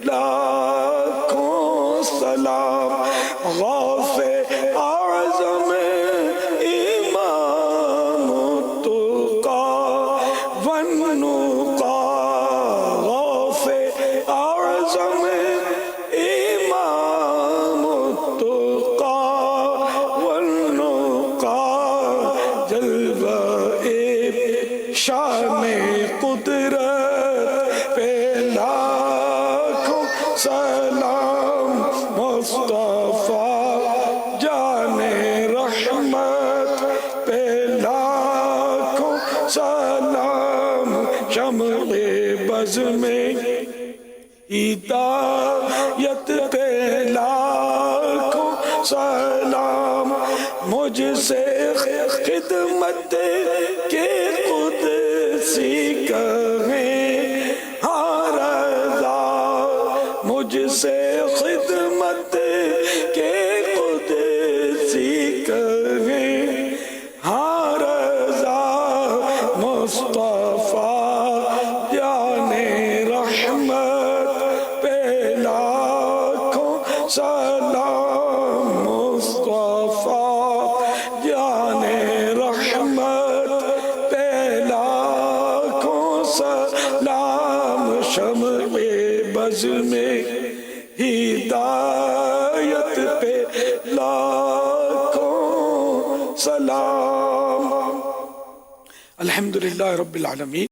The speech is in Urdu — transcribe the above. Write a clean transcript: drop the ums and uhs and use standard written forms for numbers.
لاکھوں سلام غوث اعظم امام التقا والنقا غوث اعظم امام التقا والنقا جلوہ شان قدرت پہ لاکھوں سلام مصطفیٰ جان رحمت پہ لاکھوں سلام شمع بز میں ہدایت پہ لاکھوں سلام مجھ سے خدمت کے قدسی کہیں ہاں رضا مجھ سے خدمت کے قدسی کہیں ہاں رضا مصطفیٰ جان رحمت پہ لاکھوں سلام مصطفیٰ جان رحمت پہ لاکھوں سلام شمع بز میں ہدایت پہ لاکھوں سلام الحمدللہ رب العالمین.